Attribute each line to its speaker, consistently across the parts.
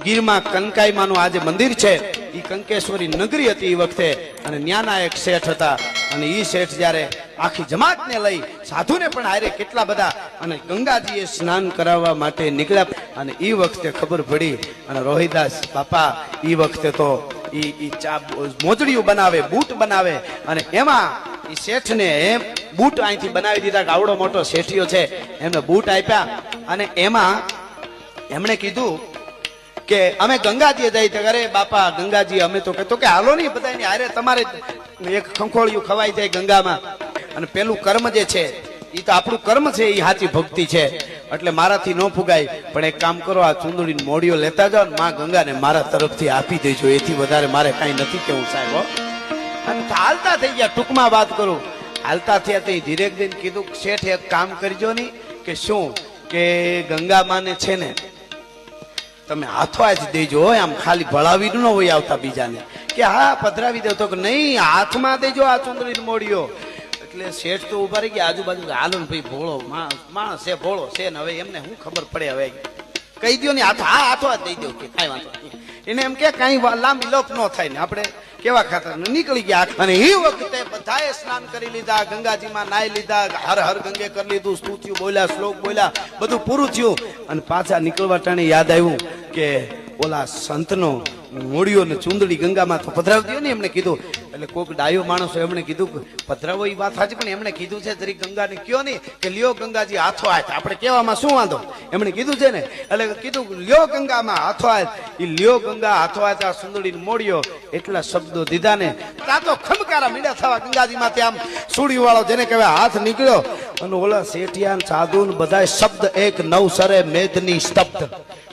Speaker 1: ગીરમાં કનકાઈમાનું આ જે મંદિર છે એ કંકેશ્વરી નગરી હતી એ વખતે, અને ન્યાના એક શેઠ હતા, અને એ શેઠ જ્યારે આખી જમાતને લઈ સાધુને પણ હારે કેટલા બધા અને ગંગાજીએ સ્નાન કરાવવા માટે નીકળ્યા, અને એ વખતે ખબર પડી અને રોહિદાસ બાપા એ વખતે તો મોજડીઓ બનાવે, બૂટ બનાવે, અને એમાં એ શેઠને એમ બૂટ અહીંથી બનાવી દીધા કે આવડો મોટો શેઠિયો છે એમને બૂટ આપ્યા, અને એમાં એમણે કીધું કે અમે ગંગાજીએ જઈ. અરે બાપા ગંગાજી અમે તો કહેતો કે હાલો નહીં બધાની હારે, તમારે એક ખંખોળિયું ખવાઈ જાય ગંગામાં, અને પેલું કર્મ જે છે એ તો આપણું કર્મ છે, એ સાચી ભક્તિ છે, એટલે મારાથી ન ફુગાય, પણ એક કામ કરો આ ચુંદડીની મોડીઓ લેતા જાઓ ને માં ગંગાને મારા તરફથી આપી દેજો, એથી વધારે મારે કાંઈ નથી કેવું સાહેબ. અને હાલતા થઈ ગયા, ટૂંકમાં વાત કરું, હાલતા થયા તો ધીરે ધીરે કીધું શેઠ એક કામ કરજો નહીં કે શું કે ગંગા માને છે ને તમે હાથો જ દેજો, આમ ખાલી ભળાવી ન હોય આવતા બીજાને, કે હા પધરાવી દો, તો કે નહીં હાથમાં દેજો આ ચુંદડીની મોડીઓ. એટલે શેઠ તો ઉભા રહી ગયા આજુબાજુ, હાલો ને ભાઈ ભોળો માણસ છે, ભોળો છે ને હવે એમને શું ખબર પડે, હવે કહી દો ને હાથો, હા હાથો જ દઈ દો કે કાંઈ વાંધો નહીં, એને એમ કે કાંઈ લાંબી લોપ ન થાય ને આપણે કેવા ખાતર નીકળી ગયા. અને એ વખતે બધાએ સ્નાન કરી લીધા, ગંગાજીમાં નાઈ લીધા, હર હર ગંગે કરી લીધું, સ્તુતિઓ બોલ્યા, શ્લોક બોલ્યા, બધું પૂરું થયું, અને પાછા નીકળવા ટાણે યાદ આવ્યું કે ઓલા સંતનો મોડીઓ ને ચુંદડી ગંગામાં તો પધરાવી દો ને એમણે કીધું. એટલે કોઈક ડાયો માણસો એમણે કીધું પધરાવો એ વાત સાચી, પણ એમણે કીધું છે જરી ગંગાને કયો નહીં કે લ્યો ગંગાજી હાથો હાથ, આપણે કહેવામાં શું વાંધો, એમણે કીધું છે ને, એટલે કીધું લ્યો ગંગામાં હાથો હાથ, એ લ્યો ગંગા હાથો હાથ આ સુંદડી મોડીઓ એટલા શબ્દો દીધા ને ત્યાં તો ખમકારા મીડા થવા ગંગાજીમાં, ત્યાં આમ સુડી વાળો જેને કહેવાય હાથ નીકળ્યો, અને ઓલા શેઠિયા સાધુ બધા શબ્દ એક નવસરે મેદની સ્તબ્ધ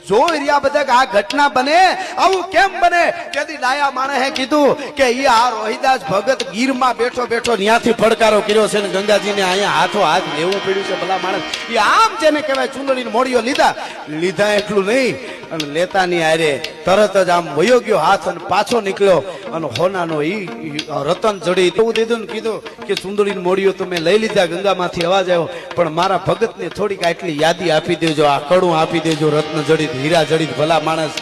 Speaker 1: જોઈ રહ્યા બધા કે આ ઘટના બને, આવું કેમ બને. તેથી ડાયા માણસે કીધું કે ઈ આ રોહિદાસ ભગત ગીરમાં બેઠો બેઠો ત્યાંથી પડકારો કર્યો છે ને ગંગાજીને અહીંયા હાથો હાથ લેવું પડ્યું છે. ભલા માણસ એ આમ જેને કહેવાય ચુંદડીની મોડીઓ લીધા એટલું નહીં, અને લેતાની હારે તરત જ આમ વયો ગયો હાથ, અને પાછો નીકળ્યો, અને હોનાનો ઈ રતન જડી એવું દીધું ને કીધું કે ચુંદડીની મોડીઓ તો મેં લઈ લીધા, ગંગામાંથી અવાજ આવ્યો, પણ મારા ભગતને થોડીક આટલી યાદી આપી દેજો, આ કડું આપી દેજો, રત્ન જડિત હીરા જડિત ભલા માણસ